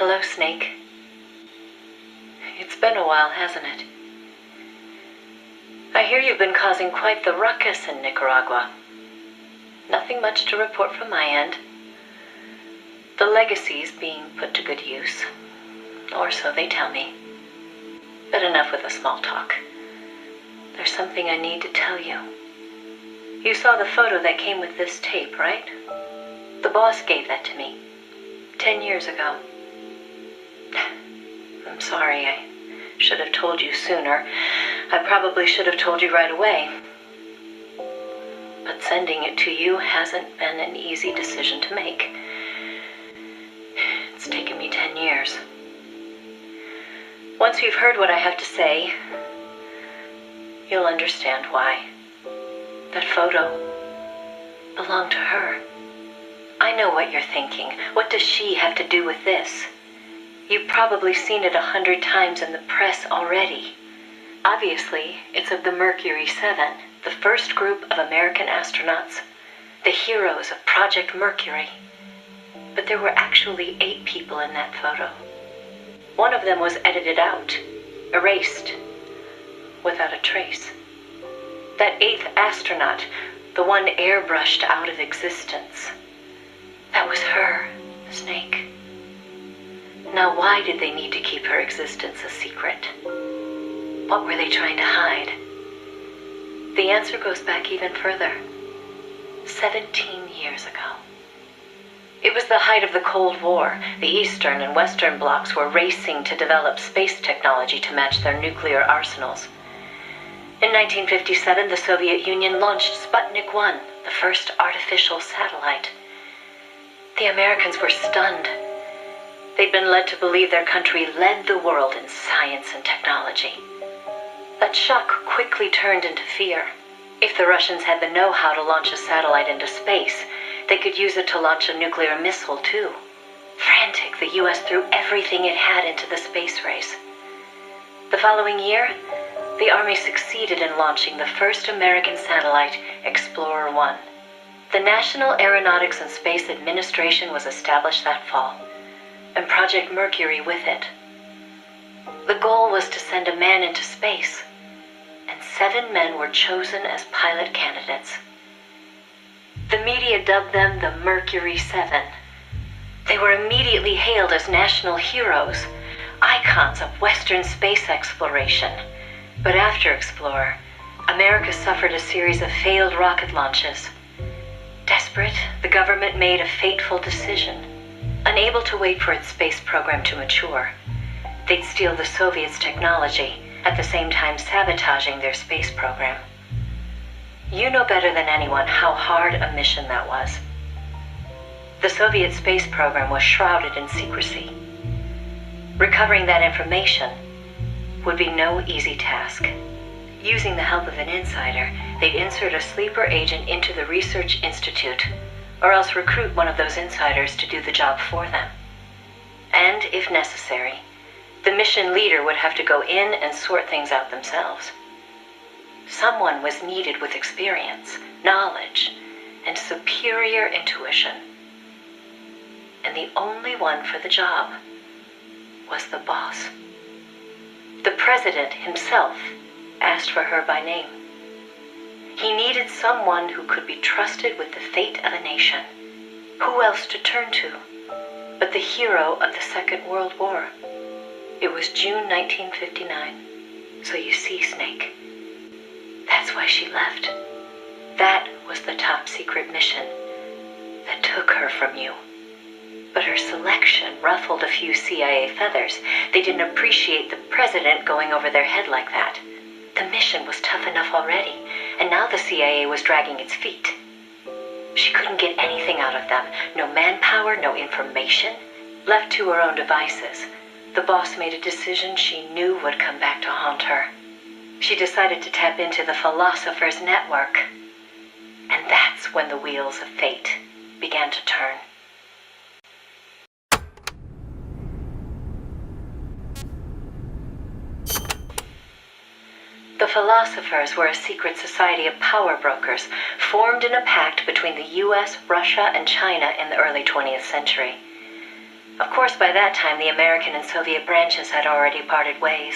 Hello, Snake. It's been a while, hasn't it? I hear you've been causing quite the ruckus in Nicaragua. Nothing much to report from my end. The legacy's being put to good use. Or so they tell me. But enough with the small talk. There's something I need to tell you. You saw the photo that came with this tape, right? The boss gave that to me 10 years ago. I'm sorry, I should have told you sooner. I probably should have told you right away. But sending it to you hasn't been an easy decision to make. It's taken me 10 years. Once you've heard what I have to say, you'll understand why. That photo belonged to her. I know what you're thinking. What does she have to do with this? You've probably seen it 100 times in the press already. Obviously, it's of the Mercury 7, the first group of American astronauts, the heroes of Project Mercury. But there were actually 8 people in that photo. One of them was edited out, erased, without a trace. That 8th astronaut, the one airbrushed out of existence, that was her, Snake. Now, why did they need to keep her existence a secret? What were they trying to hide? The answer goes back even further. 17 years ago. It was the height of the Cold War. The Eastern and Western blocs were racing to develop space technology to match their nuclear arsenals. In 1957, the Soviet Union launched Sputnik 1, the first artificial satellite. The Americans were stunned. They'd been led to believe their country led the world in science and technology. That shock quickly turned into fear. If the Russians had the know-how to launch a satellite into space, they could use it to launch a nuclear missile, too. Frantic, the U.S. threw everything it had into the space race. The following year, the Army succeeded in launching the first American satellite, Explorer 1. The National Aeronautics and Space Administration was established that fall, and Project Mercury with it. The goal was to send a man into space, and 7 men were chosen as pilot candidates. The media dubbed them the Mercury 7. They were immediately hailed as national heroes, icons of Western space exploration. But after Explorer, America suffered a series of failed rocket launches. Desperate, the government made a fateful decision. Unable to wait for its space program to mature, they'd steal the Soviets' technology, at the same time sabotaging their space program. You know better than anyone how hard a mission that was. The Soviet space program was shrouded in secrecy. Recovering that information would be no easy task. Using the help of an insider, they'd insert a sleeper agent into the research institute, or else recruit one of those insiders to do the job for them. And, if necessary, the mission leader would have to go in and sort things out themselves. Someone was needed with experience, knowledge, and superior intuition. And the only one for the job was the boss. The president himself asked for her by name. He needed someone who could be trusted with the fate of a nation. Who else to turn to but the hero of the Second World War? It was June 1959. So you see, Snake, that's why she left. That was the top secret mission that took her from you. But her selection ruffled a few CIA feathers. They didn't appreciate the president going over their head like that. The mission was tough enough already, and now the CIA was dragging its feet. She couldn't get anything out of them. No manpower, no information. Left to her own devices, the boss made a decision she knew would come back to haunt her. She decided to tap into the Philosopher's Network. And that's when the wheels of fate began to turn. The Philosophers were a secret society of power brokers formed in a pact between the US, Russia, and China in the early 20th century. Of course, by that time, the American and Soviet branches had already parted ways.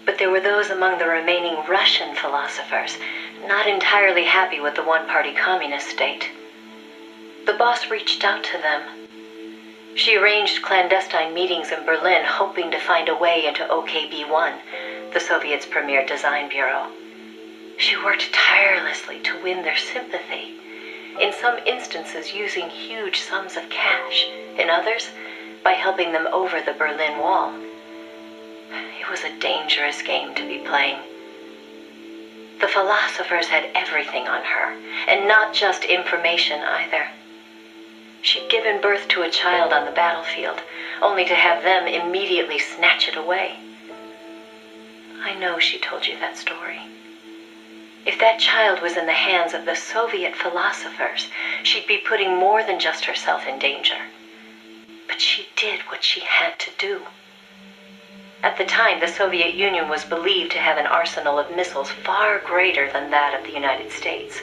But there were those among the remaining Russian philosophers not entirely happy with the one-party communist state. The boss reached out to them. She arranged clandestine meetings in Berlin, hoping to find a way into OKB-1, the Soviets' premier design bureau. She worked tirelessly to win their sympathy, in some instances using huge sums of cash, in others by helping them over the Berlin Wall. It was a dangerous game to be playing. The philosophers had everything on her, and not just information either. She'd given birth to a child on the battlefield, only to have them immediately snatch it away. I know she told you that story. If that child was in the hands of the Soviet philosophers, she'd be putting more than just herself in danger. But she did what she had to do. At the time, the Soviet Union was believed to have an arsenal of missiles far greater than that of the United States.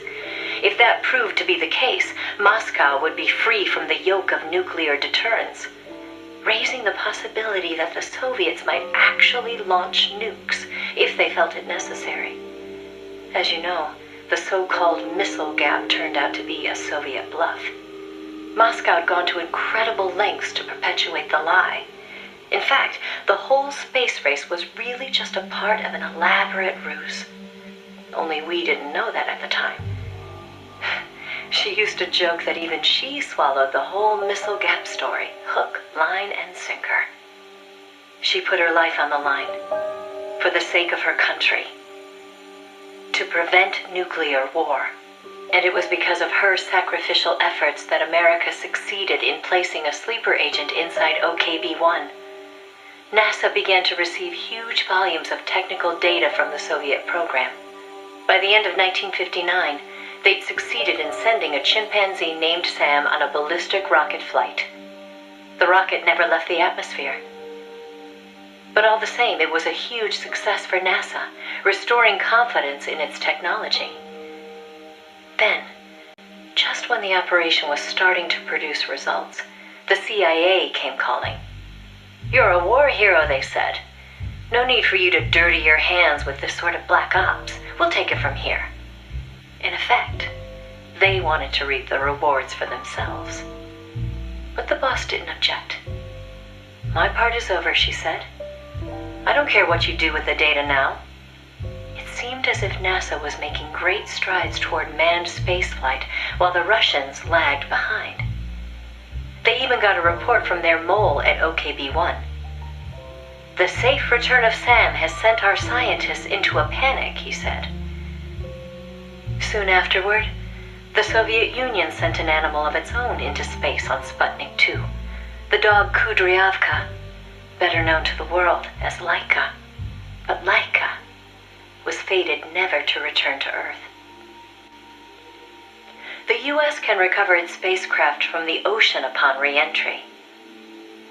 If that proved to be the case, Moscow would be free from the yoke of nuclear deterrence, raising the possibility that the Soviets might actually launch nukes if they felt it necessary. As you know, the so-called missile gap turned out to be a Soviet bluff. Moscow had gone to incredible lengths to perpetuate the lie. In fact, the whole space race was really just a part of an elaborate ruse. Only we didn't know that at the time. She used to joke that even she swallowed the whole missile gap story, hook, line, and sinker. She put her life on the line, for the sake of her country, to prevent nuclear war. And it was because of her sacrificial efforts that America succeeded in placing a sleeper agent inside OKB-1. NASA began to receive huge volumes of technical data from the Soviet program. By the end of 1959, they'd succeeded in sending a chimpanzee named Sam on a ballistic rocket flight. The rocket never left the atmosphere. But all the same, it was a huge success for NASA, restoring confidence in its technology. Then, just when the operation was starting to produce results, the CIA came calling. "You're a war hero," they said. "No need for you to dirty your hands with this sort of black ops. We'll take it from here." In effect, they wanted to reap the rewards for themselves. But the boss didn't object. "My part is over," she said. "I don't care what you do with the data now." It seemed as if NASA was making great strides toward manned spaceflight, while the Russians lagged behind. They even got a report from their mole at OKB-1. "The safe return of Sam has sent our scientists into a panic," he said. Soon afterward, the Soviet Union sent an animal of its own into space on Sputnik 2, the dog Kudryavka, better known to the world as Laika. But Laika was fated never to return to Earth. The U.S. can recover its spacecraft from the ocean upon re-entry.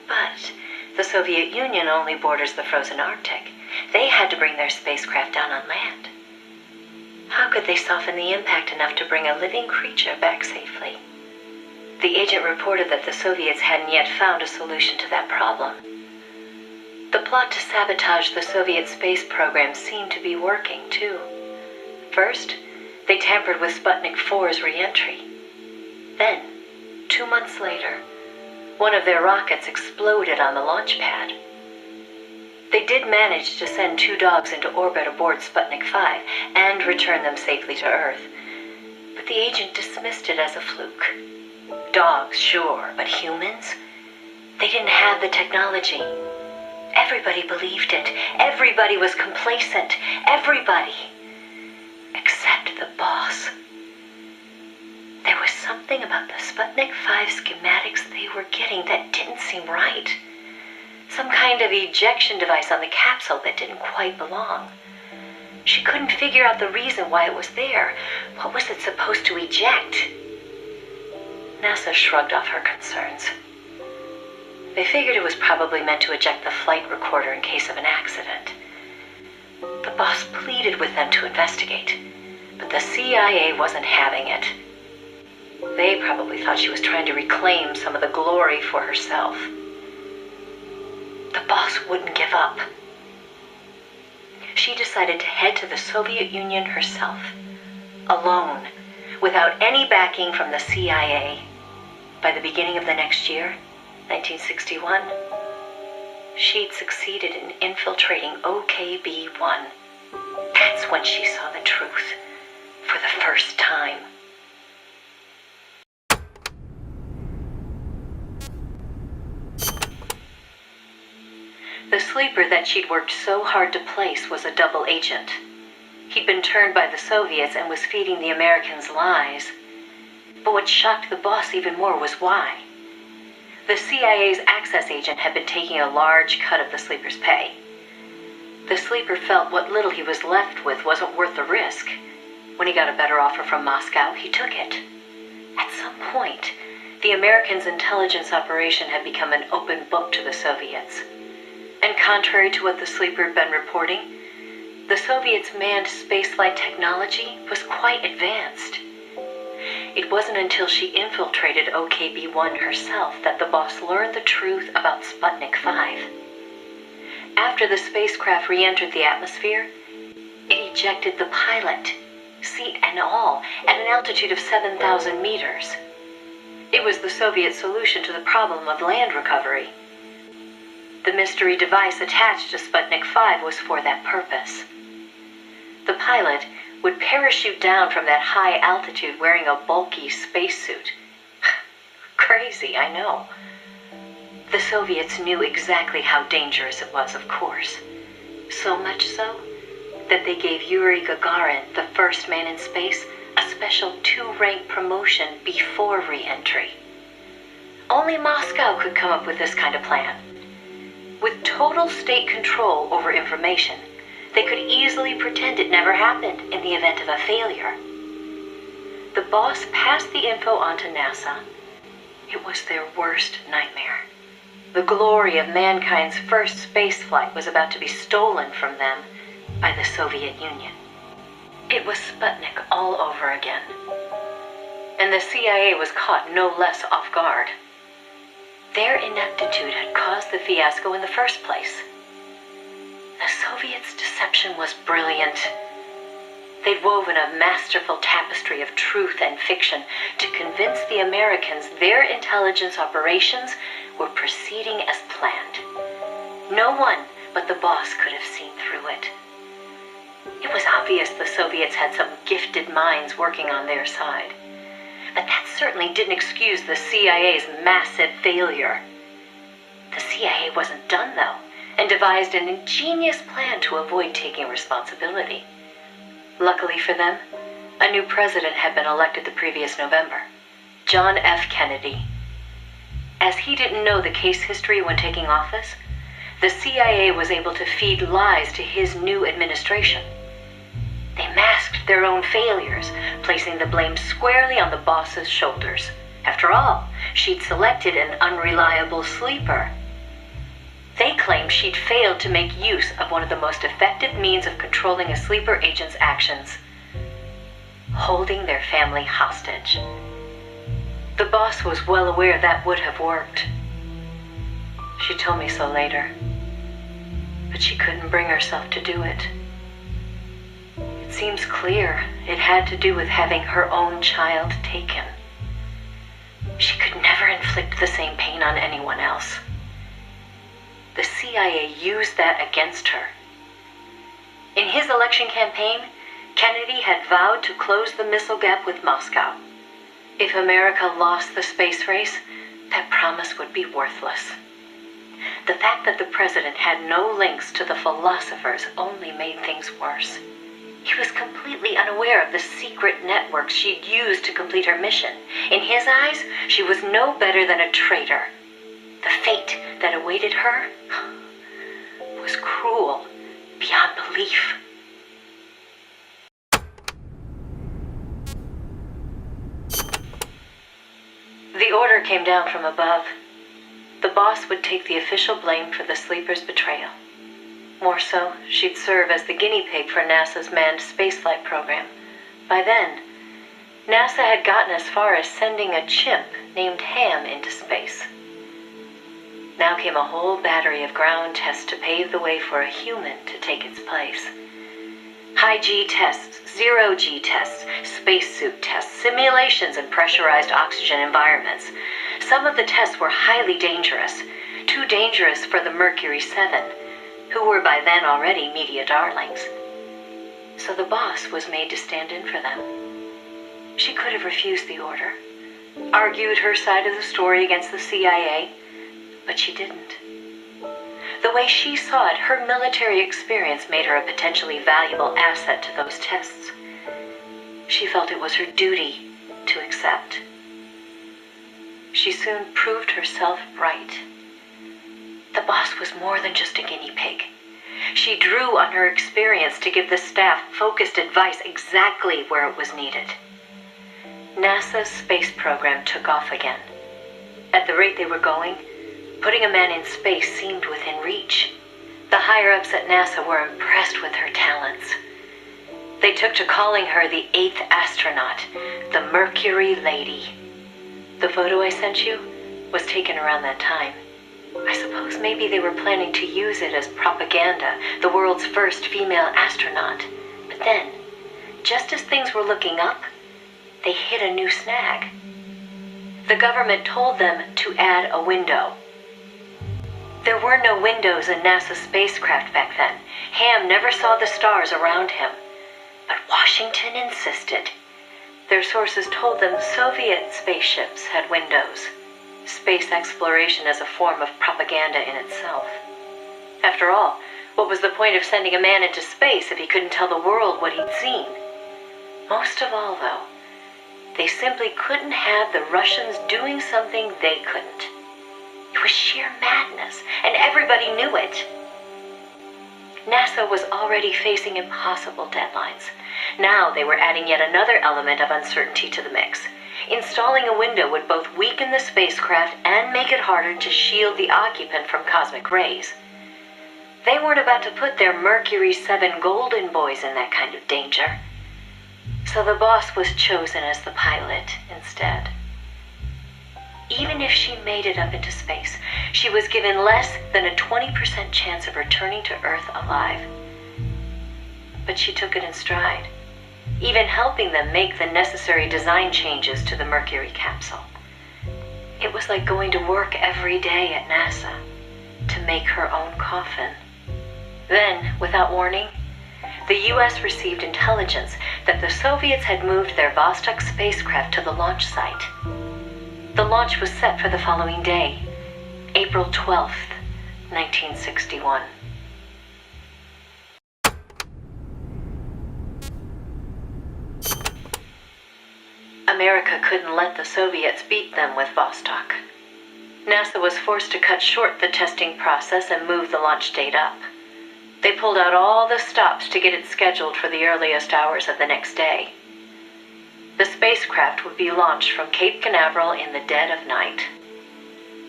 But the Soviet Union only borders the frozen Arctic. They had to bring their spacecraft down on land. How could they soften the impact enough to bring a living creature back safely? The agent reported that the Soviets hadn't yet found a solution to that problem. The plot to sabotage the Soviet space program seemed to be working, too. First, they tampered with Sputnik 4's re-entry. Then, 2 months later, one of their rockets exploded on the launch pad. They did manage to send 2 dogs into orbit aboard Sputnik 5 and return them safely to Earth. But the agent dismissed it as a fluke. Dogs, sure, but humans? They didn't have the technology. Everybody believed it. Everybody was complacent. Everybody. Except the boss. There was something about the Sputnik 5 schematics they were getting that didn't seem right. Some kind of ejection device on the capsule that didn't quite belong. She couldn't figure out the reason why it was there. What was it supposed to eject? NASA shrugged off her concerns. They figured it was probably meant to eject the flight recorder in case of an accident. The boss pleaded with them to investigate, but the CIA wasn't having it. They probably thought she was trying to reclaim some of the glory for herself. The boss wouldn't give up. She decided to head to the Soviet Union herself, alone, without any backing from the CIA. By the beginning of the next year, 1961, she'd succeeded in infiltrating OKB-1. That's when she saw the truth for the first time. The sleeper that she'd worked so hard to place was a double agent. He'd been turned by the Soviets and was feeding the Americans lies. But what shocked the boss even more was why. The CIA's access agent had been taking a large cut of the sleeper's pay. The sleeper felt what little he was left with wasn't worth the risk. When he got a better offer from Moscow, he took it. At some point, the Americans' intelligence operation had become an open book to the Soviets. And contrary to what the sleeper had been reporting, the Soviets' manned spaceflight technology was quite advanced. It wasn't until she infiltrated OKB-1 herself that the boss learned the truth about Sputnik 5. After the spacecraft re-entered the atmosphere, it ejected the pilot, seat and all, at an altitude of 7,000 meters. It was the Soviet solution to the problem of land recovery. The mystery device attached to Sputnik 5 was for that purpose. The pilot would parachute down from that high altitude wearing a bulky spacesuit. Crazy, I know. The Soviets knew exactly how dangerous it was, of course. So much so that they gave Yuri Gagarin, the first man in space, a special 2-rank promotion before re-entry. Only Moscow could come up with this kind of plan. With total state control over information, they could easily pretend it never happened in the event of a failure. The boss passed the info on to NASA. It was their worst nightmare. The glory of mankind's first spaceflight was about to be stolen from them by the Soviet Union. It was Sputnik all over again. And the CIA was caught no less off guard. Their ineptitude had caused the fiasco in the first place. The Soviets' deception was brilliant. They'd woven a masterful tapestry of truth and fiction to convince the Americans their intelligence operations were proceeding as planned. No one but the boss could have seen through it. It was obvious the Soviets had some gifted minds working on their side. But that certainly didn't excuse the CIA's massive failure. The CIA wasn't done, though, and devised an ingenious plan to avoid taking responsibility. Luckily for them, a new president had been elected the previous November, John F. Kennedy. As he didn't know the case history when taking office, the CIA was able to feed lies to his new administration. They masked their own failures, placing the blame squarely on the boss's shoulders. After all, she'd selected an unreliable sleeper. They claimed she'd failed to make use of one of the most effective means of controlling a sleeper agent's actions: holding their family hostage. The boss was well aware that would have worked. She told me so later, but she couldn't bring herself to do it. It seems clear it had to do with having her own child taken. She could never inflict the same pain on anyone else. The CIA used that against her. In his election campaign, Kennedy had vowed to close the missile gap with Moscow. If America lost the space race, that promise would be worthless. The fact that the president had no links to the philosophers only made things worse. He was completely unaware of the secret networks she'd used to complete her mission. In his eyes, she was no better than a traitor. The fate that awaited her was cruel beyond belief. The order came down from above. The boss would take the official blame for the sleeper's betrayal. More so, she'd serve as the guinea pig for NASA's manned spaceflight program. By then, NASA had gotten as far as sending a chimp named Ham into space. Now came a whole battery of ground tests to pave the way for a human to take its place. High G tests, zero G tests, spacesuit tests, simulations in pressurized oxygen environments. Some of the tests were highly dangerous, too dangerous for the Mercury 7, who were by then already media darlings. So the boss was made to stand in for them. She could have refused the order, argued her side of the story against the CIA, but she didn't. The way she saw it, her military experience made her a potentially valuable asset to those tests. She felt it was her duty to accept. She soon proved herself right. The boss was more than just a guinea pig. She drew on her experience to give the staff focused advice exactly where it was needed. NASA's space program took off again. At the rate they were going, putting a man in space seemed within reach. The higher-ups at NASA were impressed with her talents. They took to calling her the 8th astronaut, the Mercury Lady. The photo I sent you was taken around that time. I suppose maybe they were planning to use it as propaganda, the world's first female astronaut. But then, just as things were looking up, they hit a new snag. The government told them to add a window. There were no windows in NASA's spacecraft back then. Ham never saw the stars around him. But Washington insisted. Their sources told them Soviet spaceships had windows. Space exploration as a form of propaganda in itself. After all, what was the point of sending a man into space if he couldn't tell the world what he'd seen? Most of all, though, they simply couldn't have the Russians doing something they couldn't. It was sheer madness, and everybody knew it. NASA was already facing impossible deadlines. Now they were adding yet another element of uncertainty to the mix. Installing a window would both weaken the spacecraft and make it harder to shield the occupant from cosmic rays. They weren't about to put their Mercury 7 golden boys in that kind of danger. So the boss was chosen as the pilot instead. Even if she made it up into space, she was given less than a 20% chance of returning to Earth alive. But she took it in stride, even helping them make the necessary design changes to the Mercury capsule. It was like going to work every day at NASA to make her own coffin. Then, without warning, the US received intelligence that the Soviets had moved their Vostok spacecraft to the launch site. The launch was set for the following day, April 12th, 1961. America couldn't let the Soviets beat them with Vostok. NASA was forced to cut short the testing process and move the launch date up. They pulled out all the stops to get it scheduled for the earliest hours of the next day. The spacecraft would be launched from Cape Canaveral in the dead of night.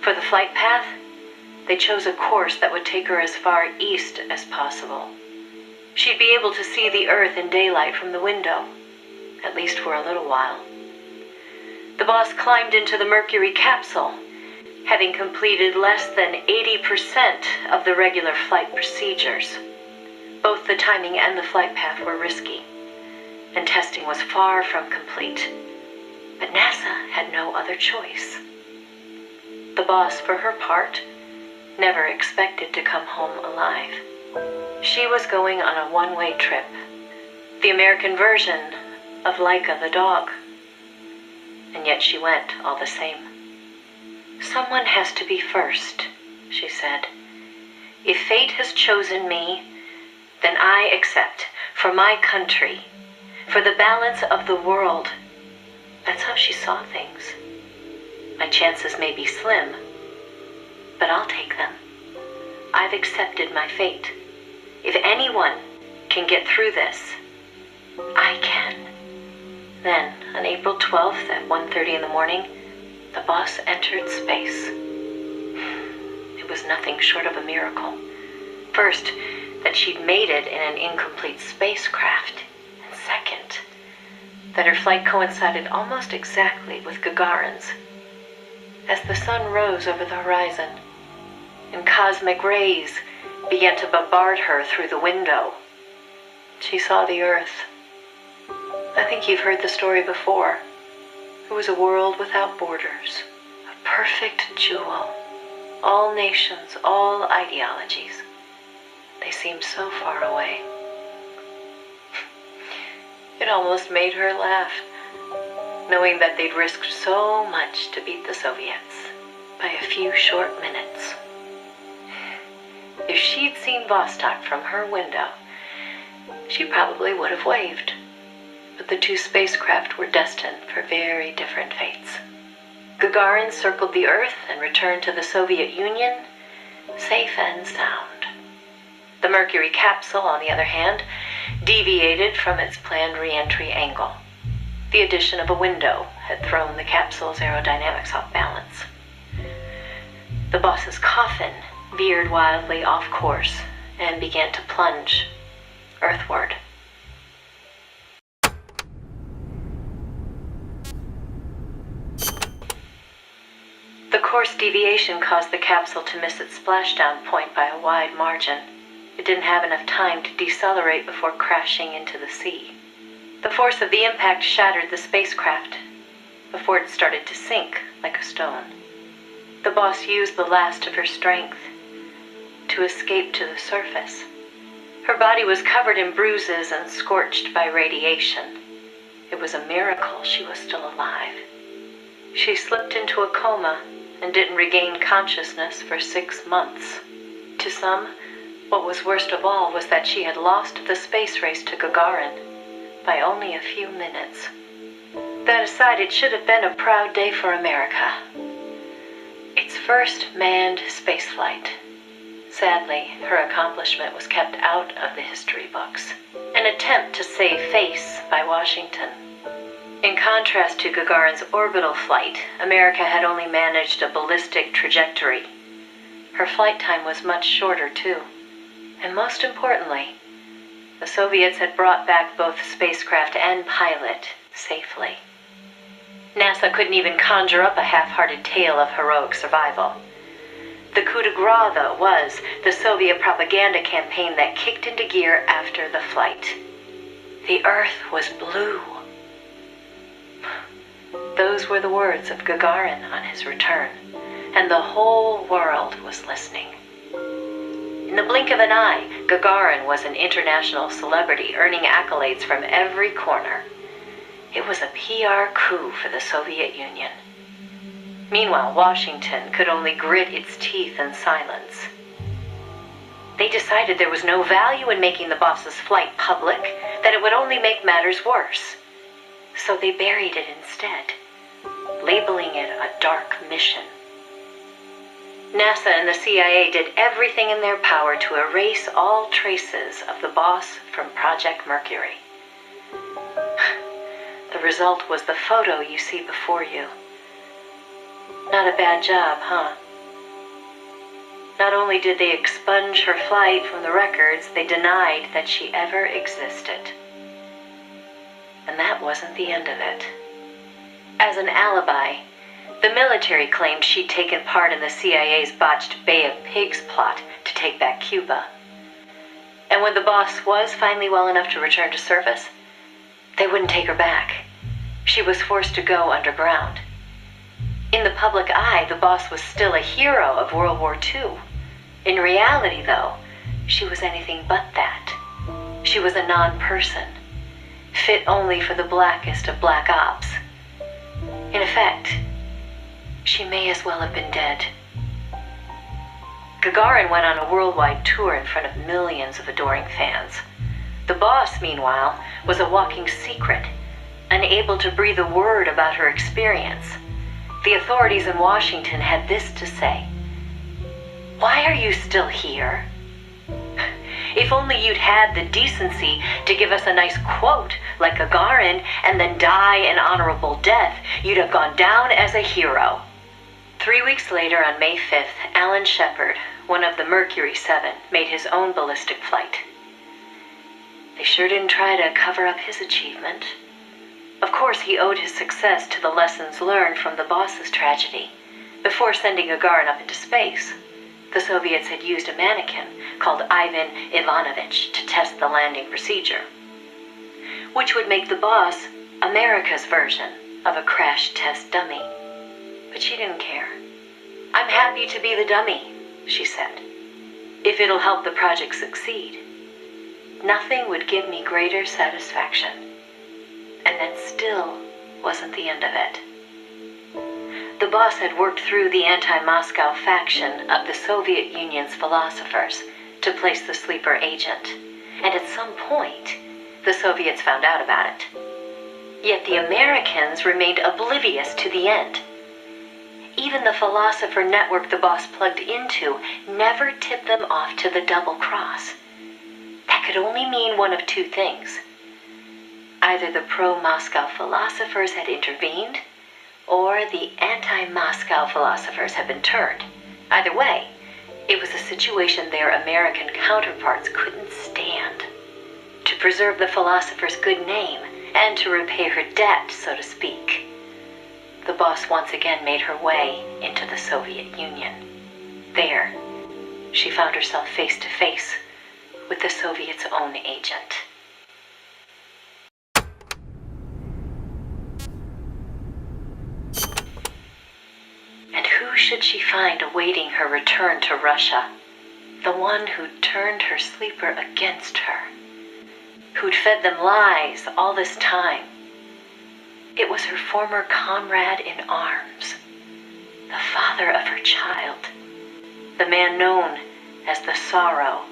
For the flight path, they chose a course that would take her as far east as possible. She'd be able to see the Earth in daylight from the window, at least for a little while. The boss climbed into the Mercury capsule, having completed less than 80% of the regular flight procedures. Both the timing and the flight path were risky, and testing was far from complete. But NASA had no other choice. The boss, for her part, never expected to come home alive. She was going on a one-way trip, the American version of Laika the dog. And yet she went all the same. "Someone has to be first," she said. "If fate has chosen me, then I accept, for my country, for the balance of the world." That's how she saw things. My chances may be slim, but I'll take them. I've accepted my fate. If anyone can get through this, I can. Then, on April 12th at 1:30 in the morning, the boss entered space. It was nothing short of a miracle. First, that she'd made it in an incomplete spacecraft. And second, that her flight coincided almost exactly with Gagarin's. As the sun rose over the horizon, and cosmic rays began to bombard her through the window, she saw the Earth. I think you've heard the story before. It was a world without borders, a perfect jewel. All nations, all ideologies. They seemed so far away. It almost made her laugh, knowing that they'd risked so much to beat the Soviets by a few short minutes. If she'd seen Vostok from her window, she probably would have waved. But the two spacecraft were destined for very different fates. Gagarin circled the Earth and returned to the Soviet Union, safe and sound. The Mercury capsule, on the other hand, deviated from its planned re-entry angle. The addition of a window had thrown the capsule's aerodynamics off balance. The boss's coffin veered wildly off course and began to plunge earthward. The course deviation caused the capsule to miss its splashdown point by a wide margin. It didn't have enough time to decelerate before crashing into the sea. The force of the impact shattered the spacecraft before it started to sink like a stone. The boss used the last of her strength to escape to the surface. Her body was covered in bruises and scorched by radiation. It was a miracle she was still alive. She slipped into a coma and didn't regain consciousness for 6 months. To some, what was worst of all was that she had lost the space race to Gagarin by only a few minutes. That aside, it should have been a proud day for America. Its first manned spaceflight. Sadly, her accomplishment was kept out of the history books. An attempt to save face by Washington. In contrast to Gagarin's orbital flight, America had only managed a ballistic trajectory. Her flight time was much shorter, too. And most importantly, the Soviets had brought back both spacecraft and pilot safely. NASA couldn't even conjure up a half-hearted tale of heroic survival. The coup de grace, though, was the Soviet propaganda campaign that kicked into gear after the flight. The Earth was blue. Those were the words of Gagarin on his return, and the whole world was listening. In the blink of an eye, Gagarin was an international celebrity, earning accolades from every corner. It was a PR coup for the Soviet Union. Meanwhile, Washington could only grit its teeth in silence. They decided there was no value in making the boss's flight public, that it would only make matters worse. So they buried it instead, labeling it a dark mission. NASA and the CIA did everything in their power to erase all traces of the boss from Project Mercury. The result was the photo you see before you. Not a bad job, huh? Not only did they expunge her flight from the records, they denied that she ever existed. And that wasn't the end of it. As an alibi, the military claimed she'd taken part in the CIA's botched Bay of Pigs plot to take back Cuba. And when the boss was finally well enough to return to service, they wouldn't take her back. She was forced to go underground. In the public eye, the boss was still a hero of World War II. In reality, though, she was anything but that. She was a non-person, fit only for the blackest of black ops. In effect, she may as well have been dead. Gagarin went on a worldwide tour in front of millions of adoring fans. The boss, meanwhile, was a walking secret, unable to breathe a word about her experience. The authorities in Washington had this to say: "Why are you still here? If only you'd had the decency to give us a nice quote like Gagarin and then die an honorable death, you'd have gone down as a hero." 3 weeks later, on May 5th, Alan Shepard, one of the Mercury 7, made his own ballistic flight. They sure didn't try to cover up his achievement. Of course, he owed his success to the lessons learned from the boss's tragedy. Before sending Gagarin up into space, the Soviets had used a mannequin called Ivan Ivanovich to test the landing procedure, which would make the boss America's version of a crash test dummy. But she didn't care. "I'm happy to be the dummy," she said, "if it'll help the project succeed. Nothing would give me greater satisfaction." And that still wasn't the end of it. The boss had worked through the anti-Moscow faction of the Soviet Union's philosophers to place the sleeper agent, and at some point, the Soviets found out about it. Yet the Americans remained oblivious to the end. Even the philosopher network the boss plugged into never tipped them off to the double cross. That could only mean one of two things. Either the pro-Moscow philosophers had intervened, or the anti-Moscow philosophers had been turned. Either way, it was a situation their American counterparts couldn't stand. To preserve the philosopher's good name, and to repay her debt, so to speak, the boss once again made her way into the Soviet Union. There, she found herself face to face with the Soviets' own agent. And who should she find awaiting her return to Russia? The one who'd turned her sleeper against her, who'd fed them lies all this time. It was her former comrade in arms, the father of her child, the man known as the Sorrow.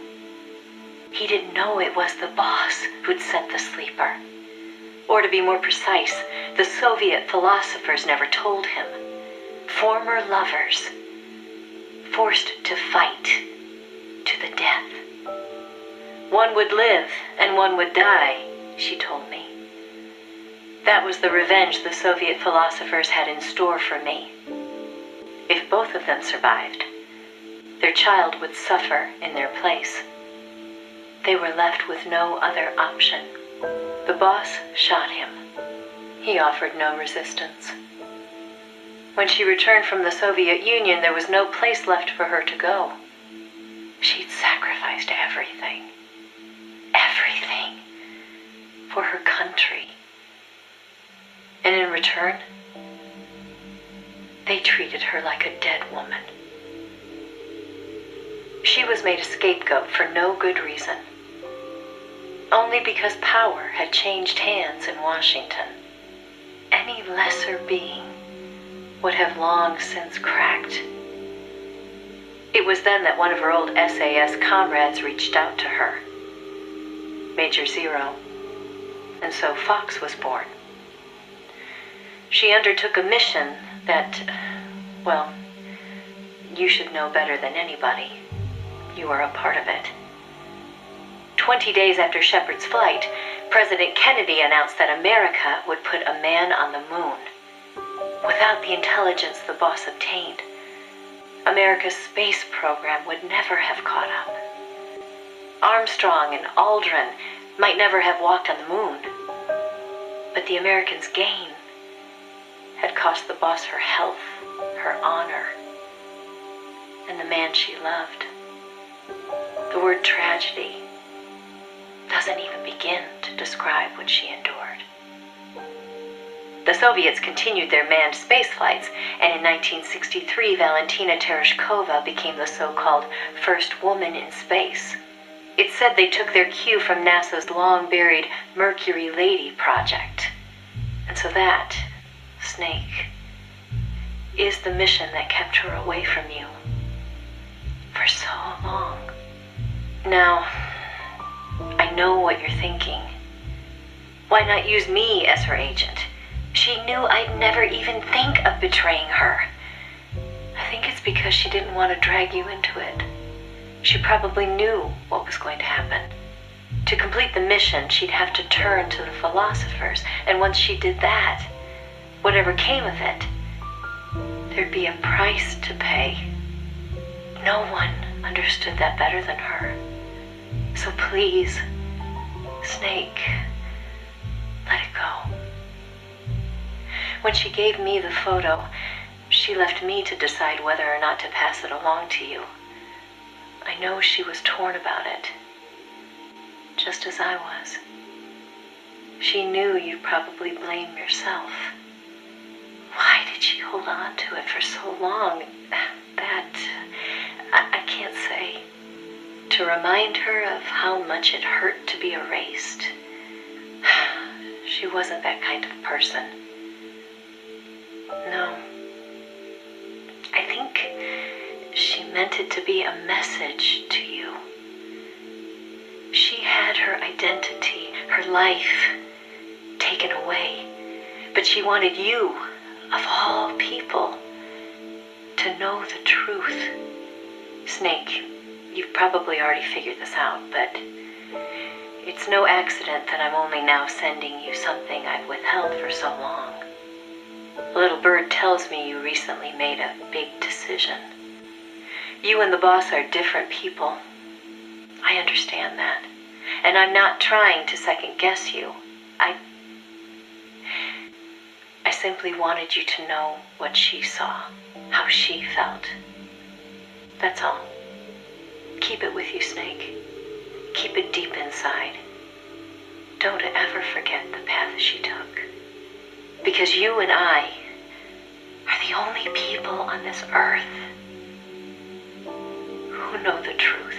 He didn't know it was the boss who'd sent the sleeper. Or to be more precise, the Soviet philosophers never told him. Former lovers, forced to fight to the death. One would live and one would die, she told me. That was the revenge the Soviet philosophers had in store for me. If both of them survived, their child would suffer in their place. They were left with no other option. The boss shot him. He offered no resistance. When she returned from the Soviet Union, there was no place left for her to go. She'd sacrificed everything. Everything. For her country. And in return, they treated her like a dead woman. She was made a scapegoat for no good reason. Only because power had changed hands in Washington. Any lesser being would have long since cracked. It was then that one of her old SAS comrades reached out to her, Major Zero, and so Fox was born. She undertook a mission that, well, you should know better than anybody. You are a part of it. 20 days after Shepard's flight, President Kennedy announced that America would put a man on the moon. Without the intelligence the boss obtained, America's space program would never have caught up. Armstrong and Aldrin might never have walked on the moon, but the Americans' gain had cost the boss her health, her honor, and the man she loved. The word tragedy doesn't even begin to describe what she endured. The Soviets continued their manned space flights, and in 1963, Valentina Tereshkova became the so-called first woman in space. It's said they took their cue from NASA's long-buried Mercury Lady project. And so that, Snake, is the mission that kept her away from you for so long. Now, I know what you're thinking. Why not use me as her agent? She knew I'd never even think of betraying her. I think it's because she didn't want to drag you into it. She probably knew what was going to happen. To complete the mission, she'd have to turn to the philosophers, and once she did that, whatever came of it, there'd be a price to pay. No one understood that better than her. So please, Snake, let it go. When she gave me the photo, she left me to decide whether or not to pass it along to you. I know she was torn about it, just as I was. She knew you'd probably blame yourself. Why did she hold on to it for so long? That, I can't say. To remind her of how much it hurt to be erased. She wasn't that kind of person. No. I think she meant it to be a message to you. She had her identity, her life, taken away. But she wanted you, of all people, to know the truth. Snake, you've probably already figured this out, but it's no accident that I'm only now sending you something I've withheld for so long. A little bird tells me you recently made a big decision. You and the boss are different people. I understand that. And I'm not trying to second guess you. I simply wanted you to know what she saw, how she felt. That's all. Keep it with you, Snake. Keep it deep inside. Don't ever forget the path she took. Because you and I are the only people on this earth who know the truth.